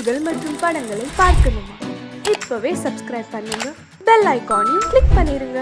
செய்திகள் மற்றும் படங்களை பார்க்கணுமா? இப்பவே சப்ஸ்கிரைப் பண்ணுங்க, பெல் ஐகானையும் கிளிக் பண்ணிருங்க.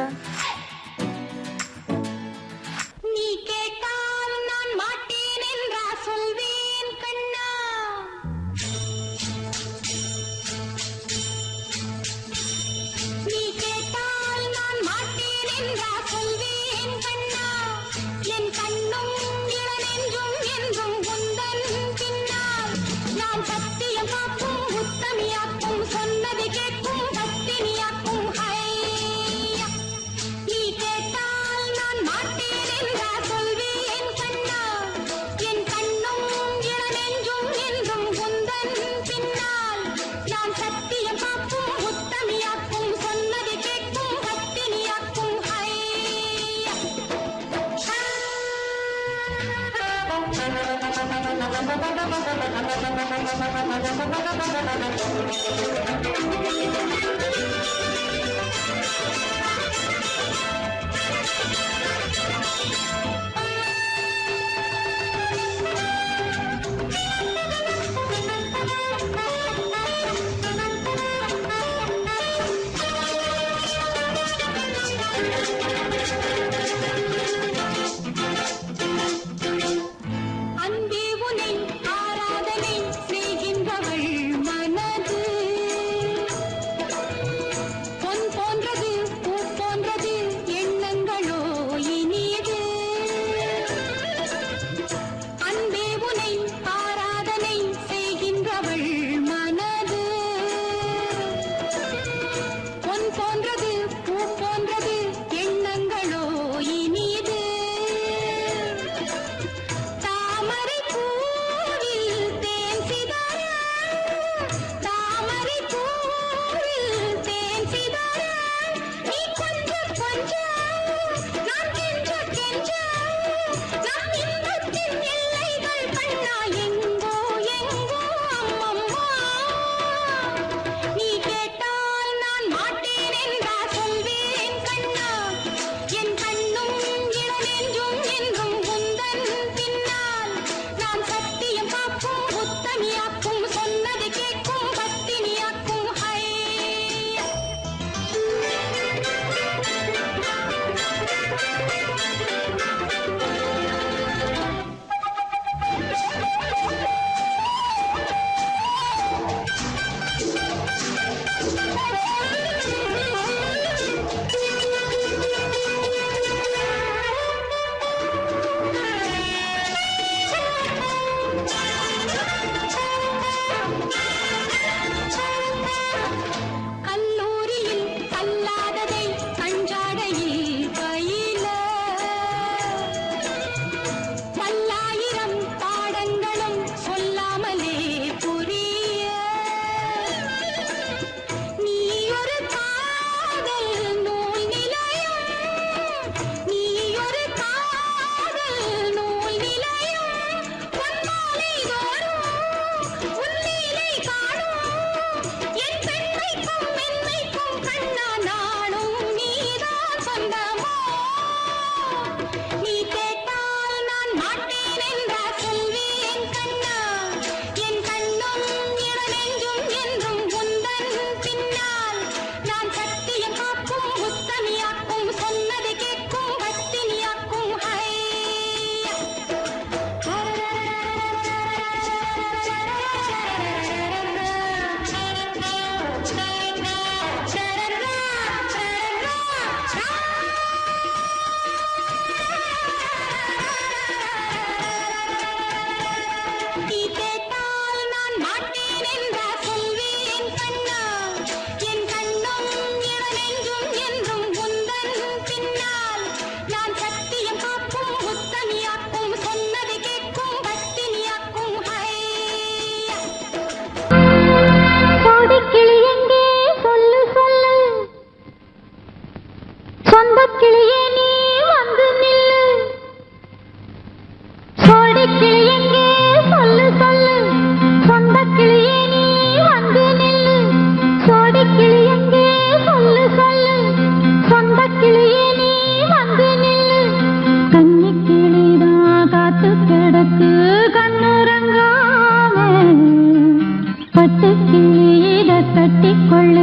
கட்டிக்கொள்ளு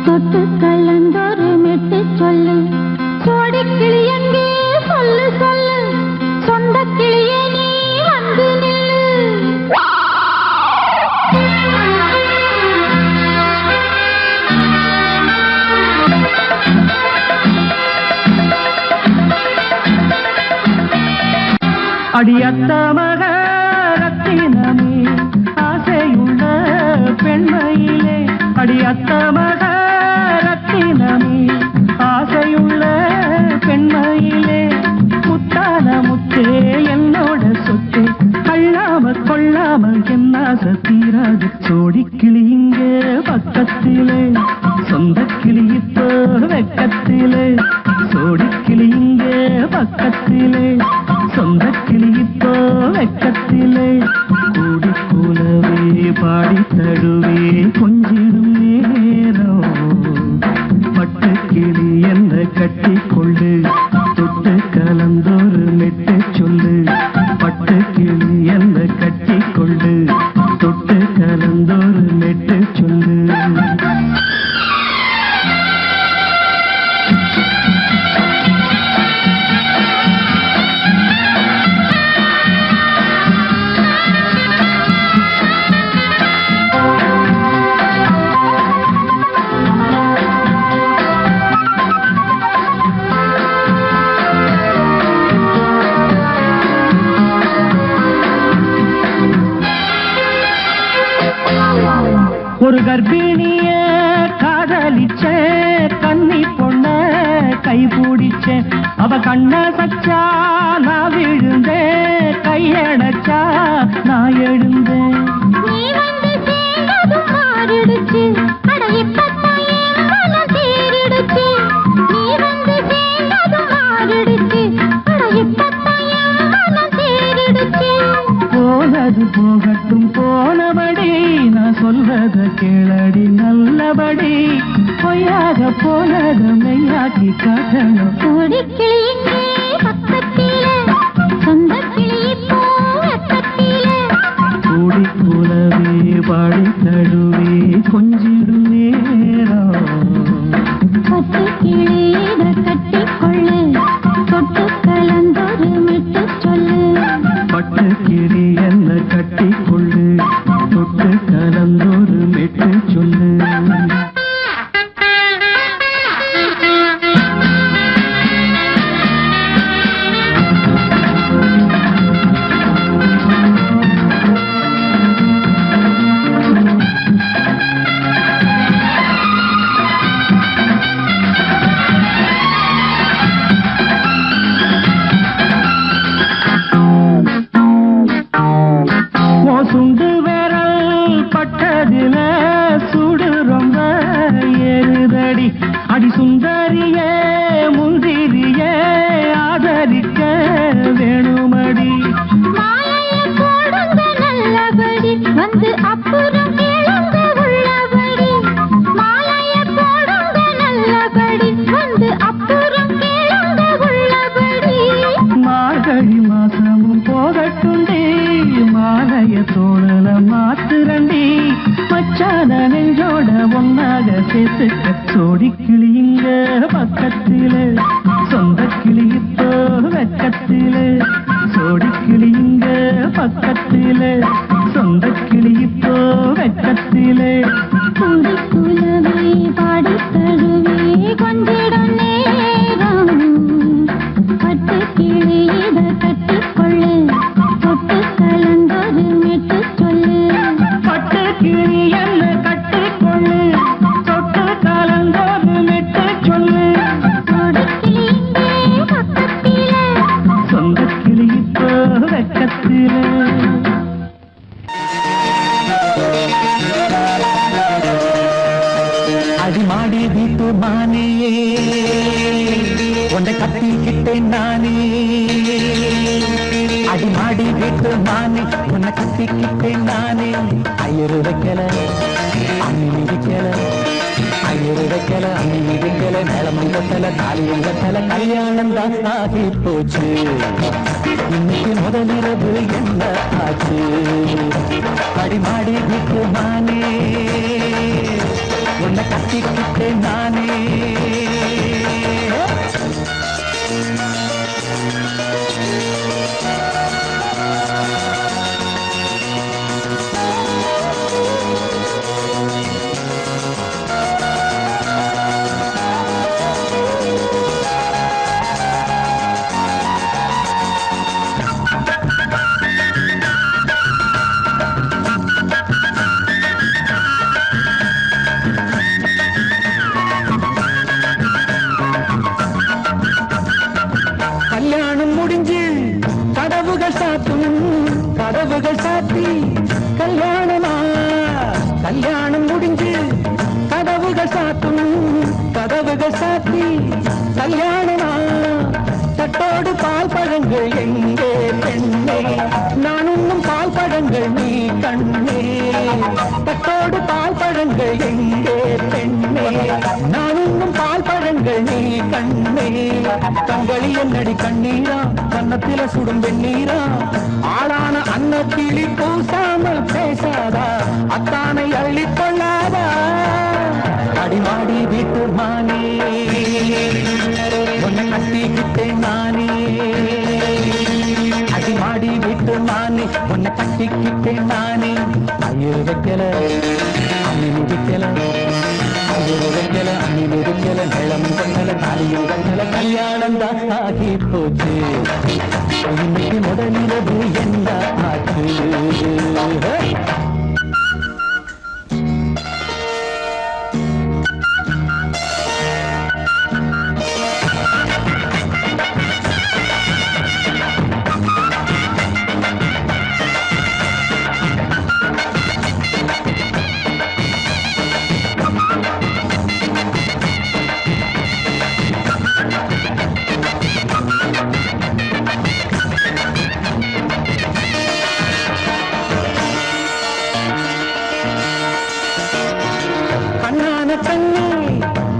தொட்டு கலந்தொரு மெட்டு சொல்லு சோடி கிளி எங்கே சொல்லு சொல்லு சொந்த கிளியே நீ வந்து நில்லு அடியத்த மக ரத்தினமே ஆசையுள்ள பெண்மையிலே அடியத்த மக ரத்தினமே ஆசையுள்ள பெண்மையிலே முத்தான முத்தே என்னோட சொத்து அள்ளாம கொள்ளாம என்ன தீராது சோடி கிளி இங்கே பக்கத்திலே சொந்த கிளி இப்போ வெக்கத்திலே சோடி கிளி இங்கே பக்கத்திலே சொந்த கிளி இப்போ வெக்கத்திலே கூடி கூலவே பாடி தடுவே கொஞ்சிடும் நேரம் பட்டு கிளி என்ன கட்டி கொண்டு தொட்டு கலந்தொரு மெட்டு சொல்லு பட்டு கிளி என்ன கட்டி கொண்டு தொட்டு கலந்தொரு மெட்டு சொல்லு ஒரு கர்ப்பிணிய காதலிச்ச கன்னி பொண்ண கைபிடிச்ச அவ கண்ண சச்சா நான் விழுந்தேன் கையடைச்சா நான் எழுந்தேன் நீ வந்து சேர்ந்ததும் மாறிடுச்சு அட இப்பத்தான் என் மனம் தேறிடுச்சு நீ வந்து சேர்ந்ததும் மாறிடுச்சு அட இப்பத்தான் என் மனம் தேறிடுச்சு போனது போகட்டும் போனபடி நான் சொல்றத கேளடி நல்லபடி பொய்யாக போனத மெய்யாக்கி காட்டணும் சோடி கிளி இங்கே பக்கத்திலே சொந்த கிளி இப்போ வெக்கத்திலே கூடி கூலவே பாடி தடுவே கொஞ்சிடும் நேரம் பட்டு கிளி இதை கட்டிக்கொள்ளு தொட்டு கலந்தொரு மெட்டு சொல்லு பட்டு கிளி என்ன கட்டி கொள்ளு தொட்டு கலந்தொரு மெட்டு சொல்லு சுண்டு விரல் பட்டதில சுடு ரொம்ப ஏறுதடி அடி சுந்தரியே முந்திரியே ஆதரிக்க வேணுமடி மாலைய போடுங்க நல்லபடி வந்து அப்புறம் கேளுங்க உள்ளபடி மாலைய போடுங்க நல்லபடி வந்து அப்புறம் கேளுங்க உள்ளபடி மார்கழி மாசமும் போகட்டுண்டி மாலைய தோழல மாத்துரண்டி மச்சான நெஞ்சோட ஒன்னாக சேர்த்துக்க சோடி கிளி இங்க பக்கத்திலே சொந்த கிளி இப்போ வெக்கத்திலே சோடி கிளி இங்க பக்கத்திலே சொந்த கிளி இப்போ வெக்கத்திலே கூடி குலவே பாடி தழுவே கொஞ்சிடம் நேரம் பட்டு கிளி இதை கட்டிக்கொள்ளு தொட்டு கலந்தொரு மெட்டு சொல்லு பட்டு கிளி என்ன கட்டி கொள்ளு தொட்டு கலந்தொரு மெட்டு சொல்லு சோடி கிளி இங்கே பக்கத்திலே சொந்த கிளி இப்போ வெக்கத்திலே அடிமாடி வீட்டு மானியே உன்னை கட்டிக்கிட்டேன் நானே அடிமாடி வீட்டு மானே உன்னை கட்டிக்கிட்டேன் நானே ஐயரு வைக்கல அம்மி மிதிக்கல ஐயரு வைக்கல அம்மி மிதிக்கல மேளமும் கட்டல தாலியும் கட்டல கல்யாணம் தான் ஆகி போச்சு இன்னைக்கு முதலிரவு என்ன ஆச்சு அடிமாடி வீட்டு மானே கல்யாணம் முடிஞ்சு கதவுகள் சாத்தும் கதவுகள் சாத்தி கல்யாணமா தட்டோடு பால் பழங்கள் எங்கே பெண்ணே நான் உண்ணும் பால் பழங்கள் நீ கண்ணே தட்டோடு பால் பழங்கள் எங்கே பெண்ணே நான் உண்ணும் பால் பழங்கள் நீ கண்ணே தங்களி என்னடி கண்ணீரா கன்னத்தில சுடும் வெண்ணீரா ஆளான அன்னக்கிளி பூசாமல் பேசாதா அத்தானை அள்ளிக் கொள்ளாதா அடிமாடி வீட்டு மானே உன்னை கட்டிக்கிட்டேன் நானே அடிமாடி வீட்டு மானே உன்னை கட்டிக்கிட்டேன் நானே ஐயோ வைக்கல அம்மி மிதிக்கல ஐயோ வைக்கல அம்மி மிதிக்கல நிலம் கண்ணல தாலியும் கண்ணல கல்யாணம் தான் ஆகி போச்சு இன்னைக்கு முதலிரவு என்ன ஆச்சு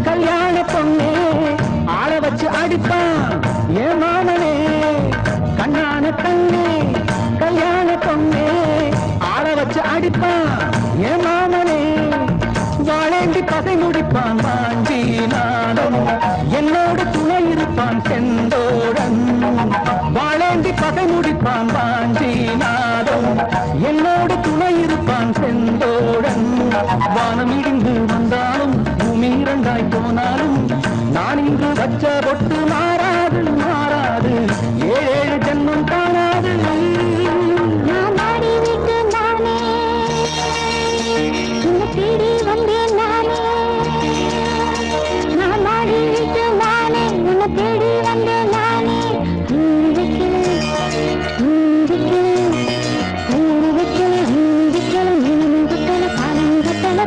கல்யாண பொண்ணே ஆள வச்சு அடிப்பான் ஏன் மாமனே கண்ணான கண்ணே கல்யாண பொண்ணே ஆள வச்சு அடிப்பான் ஏன் மாமனே வாழேண்டி பதை முடிப்பான் வாஞ்சி நானும் என்னோடு துணை இருப்பான் செந்தோடன் வாழேண்டி பதை முடிப்பான் வாஞ்சி நானும் என்னோடு துணை இருப்பான் செந்தோடன் வானம் இடிந்து வந்தாலும் பூமி இரண்டாய் போனாலும் நான் இங்கு வச்ச பொட்டு மாறாது மாறாது ஏழு ஜென்மம் காணாது நான் ஆடி விட்டு நானே உன்னை தேடி வந்தேன் நானே நான் ஆடி விட்டு நானே உன்னை தேடி வந்தேன் நானே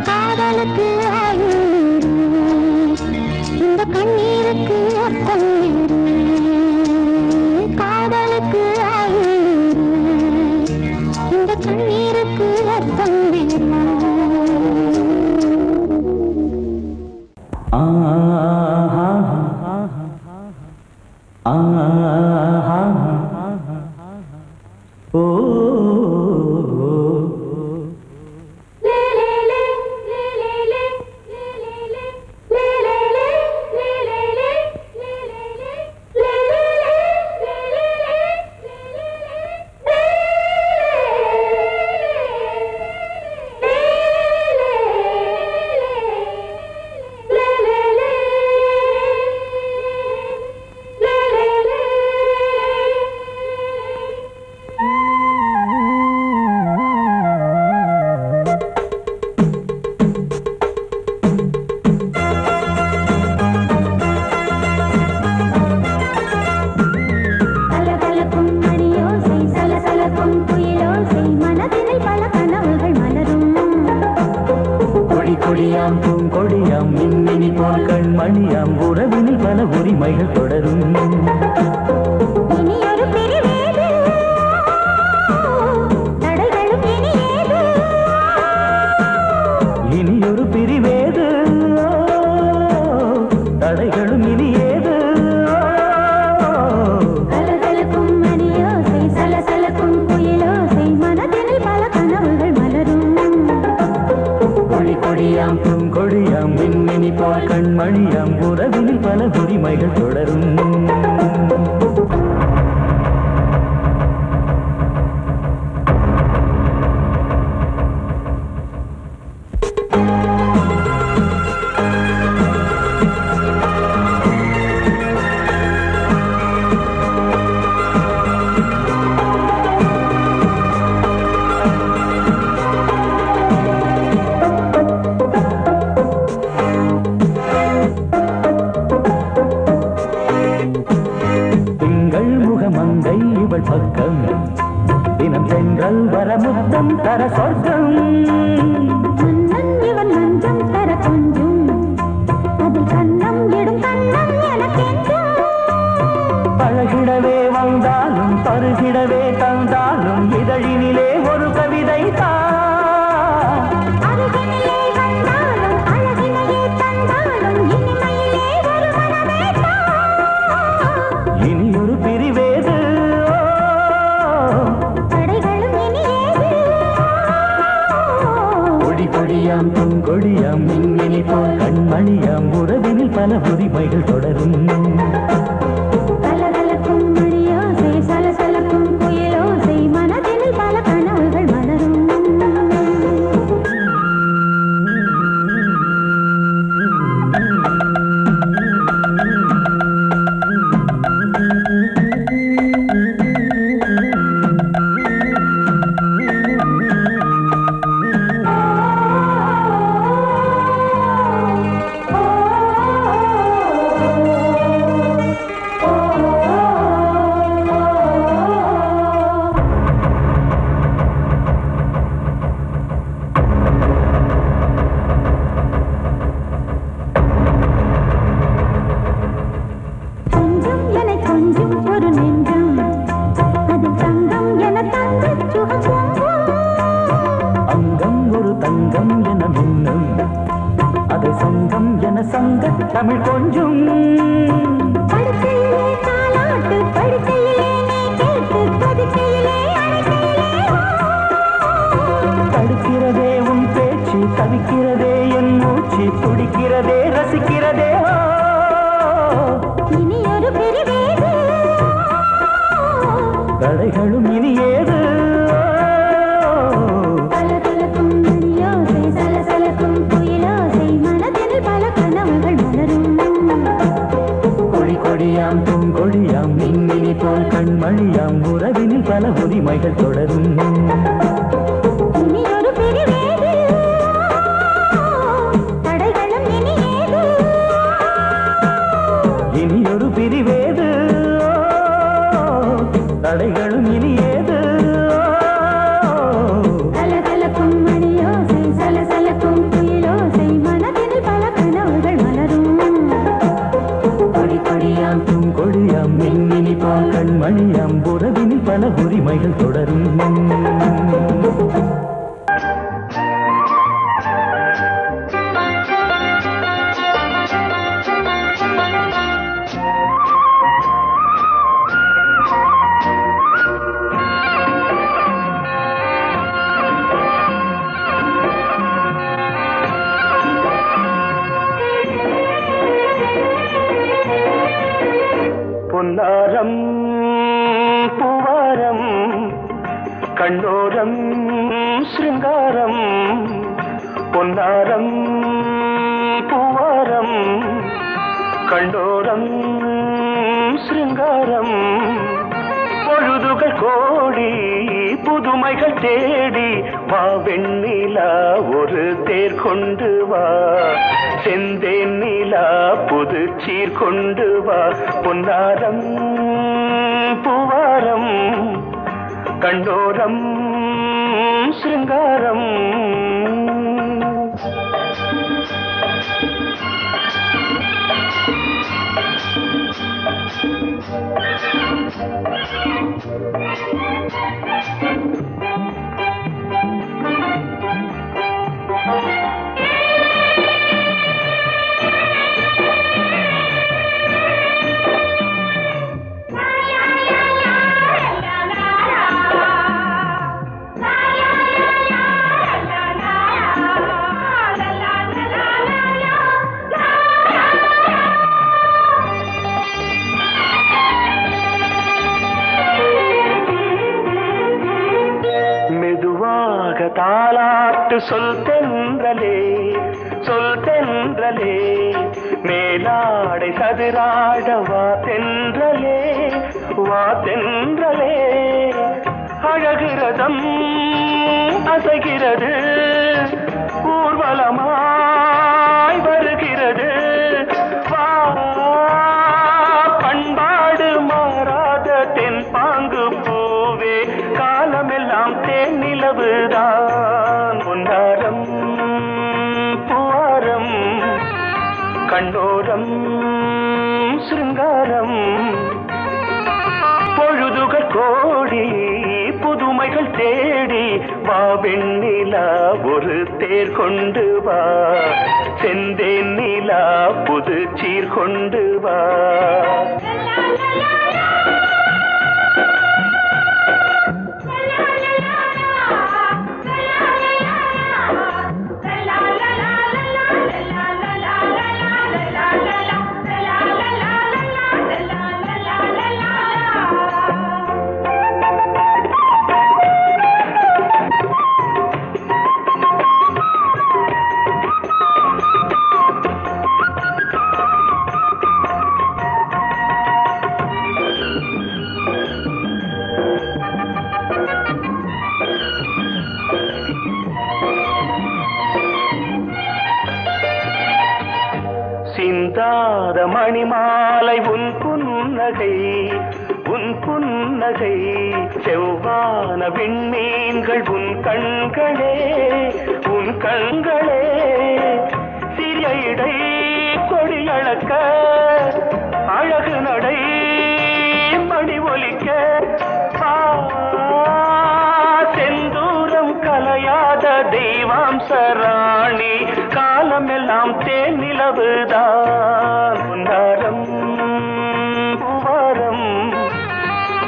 காதலுக்கு இந்த கண்ணீருக்கு அர்த்தம் காதலுக்கு இந்த கண்ணீருக்கு அர்த்தம் ஓ கொடியாம் பூங்கொடியாம் மின்மினி போல் கண்மணியாம் உறவினில் பல உரிமைகள் தொடரும் இனியொரு பிரிவேது தடைகளும் இனியேது கலகலக்கும் மணியோசை சலசலக்கும் குயிலோசை மனதினில் பல கனவுகள் மலரும் கொடியாம் பூங்கொடியாம் மின்மினி போல் கண்மணியாம் உறவினில் பல உரிமைகள் தொடரும் திங்கள் கொடியாம் பூங்கொடியாம் மின்மினி போல் கண்மணியாம் உறவினில் பல உரிமைகள் தொடரும். கலகலக்கும் மணியோசை சலசலக்கும் புயலோசை மனதினில் பல கனவுகள் மலரும். தமிழ் கொஞ்சம் படுக்கையிலே தாலாட்டு படுக்கையிலே நீ கேட்டு படுக்கையிலே தடுக்கிறதே உன் பேச்சு தவிக்கிறதே என் மூச்சு துடிக்கிறதே ரசிக்கிறதே. இனி ஒரு பிரிவேது தடைகளும் இனி ஏது. கலகலக்கும் மணியோசை சலசலக்கும் புயலோசை மனதில் பல கனவுகள் மலரும். கொடி கொடியாம் பூங்கொடியாம் மின்மினி போல் கண்மணியாம் உறவினில் பல உரிமைகள் தொடரும். இனி ஒரு பிரிவேது தடைகளும் இனி ஏது. இனி ஒரு பிரிவேது தடைகளும் இனி ஏது. கலகலக்கும் மணியோசை சலசலக்கும் புயலோசை மனதில் பல கனவுகள் மலரும். கொடி கொடியாம் பூங்கொடியாம் மின்மினி போல் கண்மணியாம் உறவினில் பல உரிமைகள் தொடரும். பொன்னாரம் பூவாரம் கண்ணோரம் சிருங்காரம். பொன்னாரம் பூவாரம் கண்ணோரம் சிருங்காரம். பொழுதுகள் கோடி புதுமைகள் தேடி வா வெண்ணிலா ஒரு தேர் கொண்டு வா. செந்தேன் நிலா புது சீர் கொண்டு வா. பொன்னாரம் பூவாரம் கண்டோரம் சிருங்காரம். தாலாட்டு சொல் தென்றலே சொல் தென்றலே. மேலாடை சதுராட வா தென்றலே வா தென்றலே. அழகிறதம் அசைகிறது ஊர்வலமாய் வருகிறது. வா பண்பாடு மாறாத தென் பாங்கு பூவே காலமெல்லாம் தேன் நிலவுதான். பொன்னாரம் பூவாரம் கண்ணோரம் சிருங்காரம். பொழுதுகள் கோடி புதுமைகள் தேடி வா வெண்ணிலா ஒரு தேர் கொண்டு வா. செந்தேன் நிலா புது சீர் கொண்டு வா. சிந்தாத மணிமாலை உன் புன்னகை உன் புன்னகை செவ்வான விண்மீன்கள் உன் கண்களே உன் கண்களே சிறிய இடை கொடியளக்க அழகு நடை மணி ஒலிக்க செந்தூரம் கலையாத தெய்வாம்சராணி காலமெல்லாம் தேன் நிலவுதான் பொன்னாரம் பூவாரம்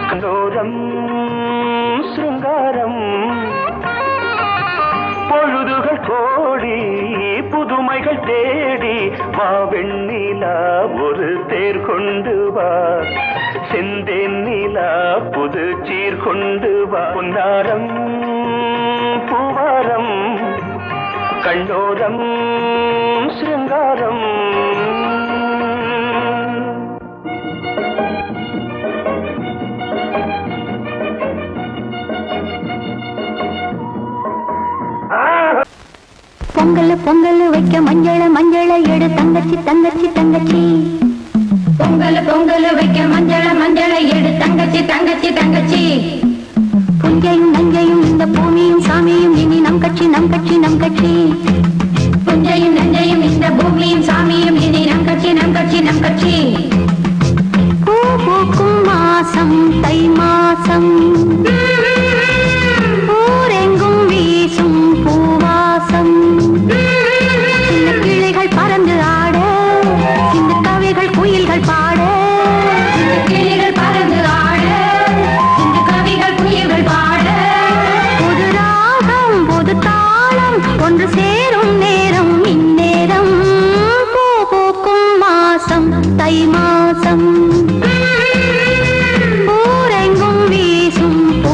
கண்டோரம் சிருங்காரம் பொழுதுகள் கோடி புதுமைகள் தேடி வா வெண்ணிலா ஒரு தேர் கொண்டு வா செந்தேன் நிலா புது சீர் கொண்டு வா பொன்னாரம் பூவாரம் கண்டோரம் சிருங்காரம் பொங்கல் பொங்கல் வைக்க மஞ்சள மஞ்சள எடு தங்கச்சி தங்கச்சி தங்கச்சி பொங்கல் பொங்கல் வைக்க மஞ்சள மஞ்சள எடு தங்கச்சி தங்கச்சி தங்கச்சி புஞ்சையும் நஞ்சையும் இந்த பூமியும் சாமியும் இனி நம் கட்சி நம் கட்சி நம் கட்சி புஞ்சையும் நஞ்சையும் இந்த பூமியும் சாமியும் இனி நம் கட்சி நம் கட்சி நம் கட்சி பூ பூக்கும் மாசம் தை மாசம் ஊரெங்கும் வீசும் பூவாசம் சின்ன கிளிகள் பறந்து ஆட சின்ன கவிகள் குயில்கள் பாட சின்ன கிளிகள் பறந்து ஆட சின்ன கவிகள் குயில்கள் பாட புது ராகம் புது தாளம் ஒன்று சேரும் நேரம் இந்நேரம் பூ பூக்கும் மாசம் தை மாசம் ஊரெங்கும் வீசும் பூ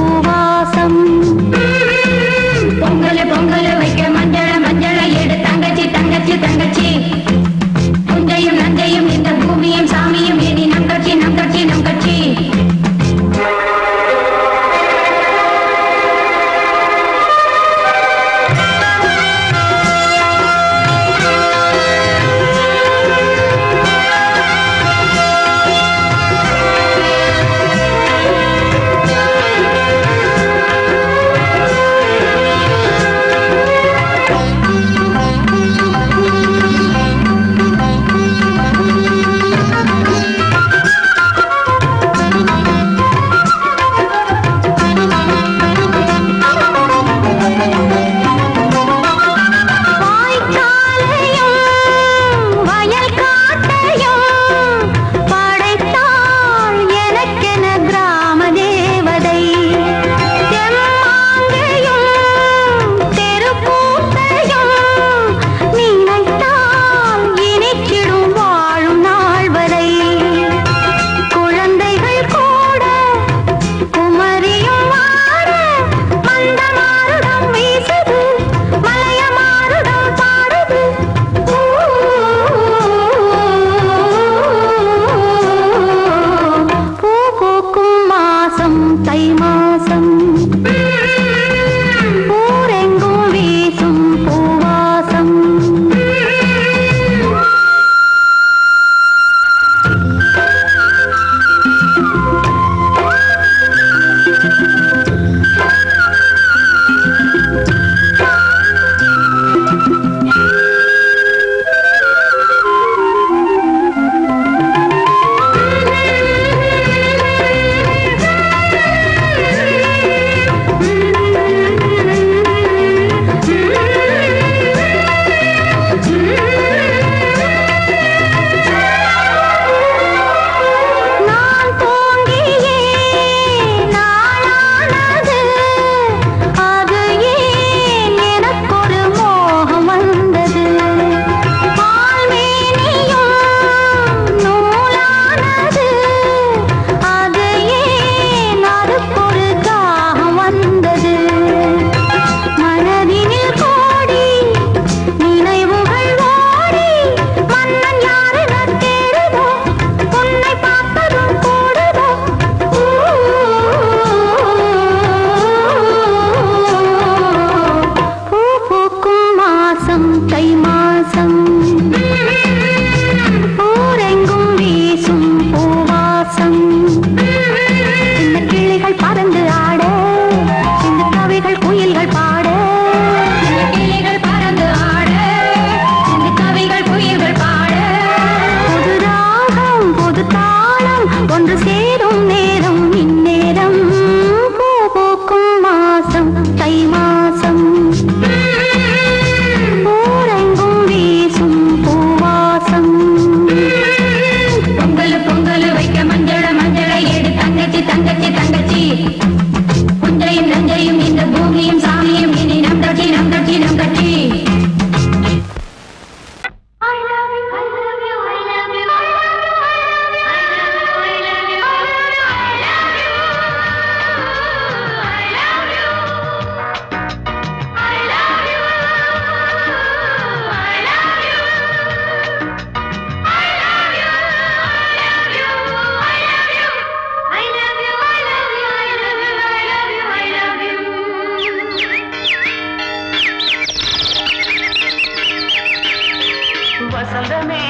வசந்தமே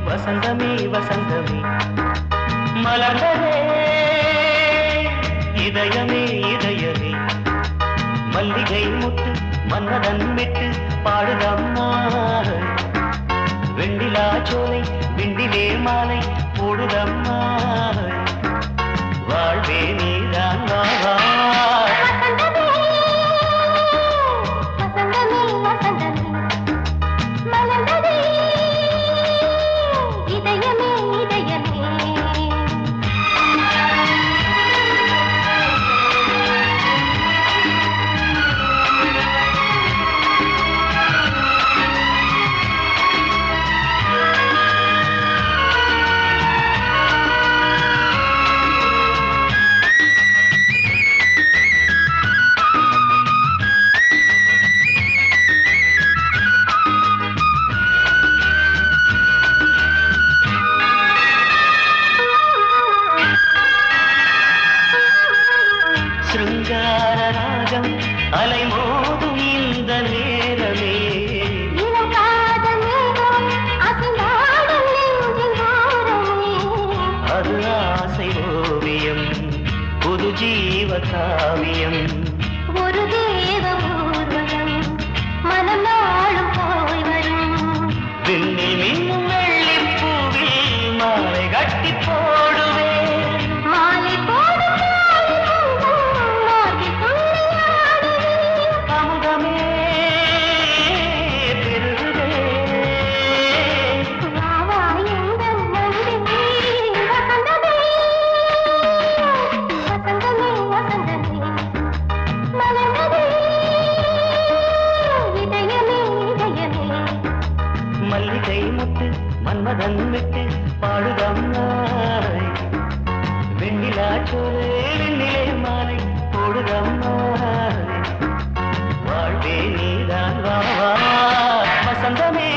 வசந்தமே வசந்தமே மலர்ந்ததே இதயமே இதயமே மல்லிகை முட்டு மன்னதன் விட்டு பாடுதம்மா வெண்ணிலா சோலை விண்டிலே மாலை போடுதம்மா வாழ்வே நீதான் வா அலைமோதும் இந்த நேரமே அது ஆசை ஓவியம் புது ஜீவ காவியம் ஒரு தேவ ஊர்வலம் மனம் நாளும் போய் வரும் விண்ணில் மின்னும் வெள்ளிப்பூவில் மாலை கட்டி போடுவேன் மாலை போடும் மன்மதன் விட்டு பாடுதம்மாய் வெண்ணிலா சோலை வெண்ணிலே மாலை போடுதம்மாய் வாழ்வே நீதான் வா வசந்தமே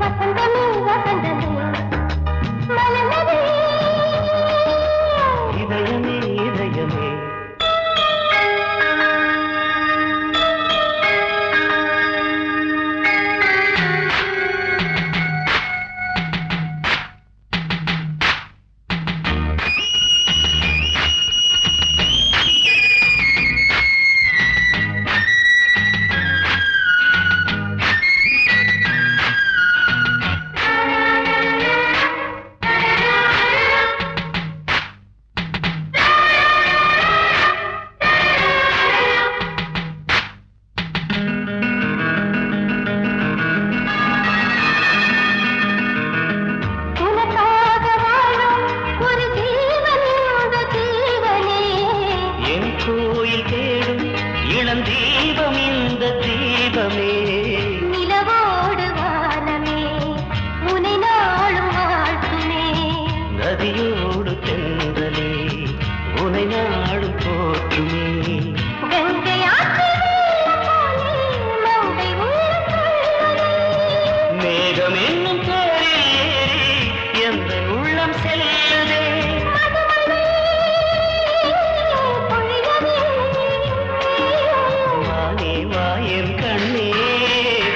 வசந்தமே வசந்தமே மலர்ந்ததே இதயமே இதயமே தீபம் இந்த தீபமே நிலவோடு வானமே உனை நாளும் வாழ்த்துமே நதியோடு தென்றலே உனை நாளும் போற்றுமே கங்கை மேகம் என்னும் தேரில் ஏறி எந்த உள்ளம் செல்லுதே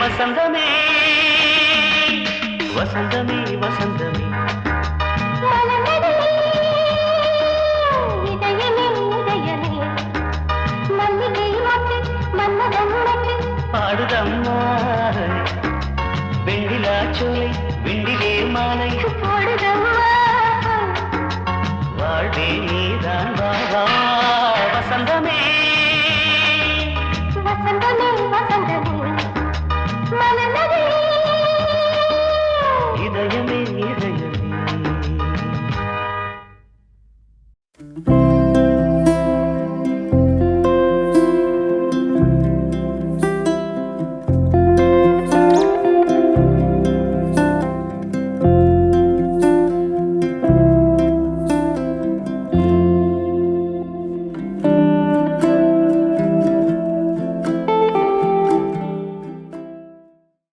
வசந்தமே வசந்தமே வசந்தமே இதயமே இதயமே மல்லிகை மட்டு மன்னதன் மட்டு பாடுதம்மா வெண்ணிலா சோலை விண்டிலே மாலை போடுதம்மா வாழ்வே நீதான் வா வசந்தமே வசந்தமே வசந்தமே மலர்ந்ததே இதயமே இதயமே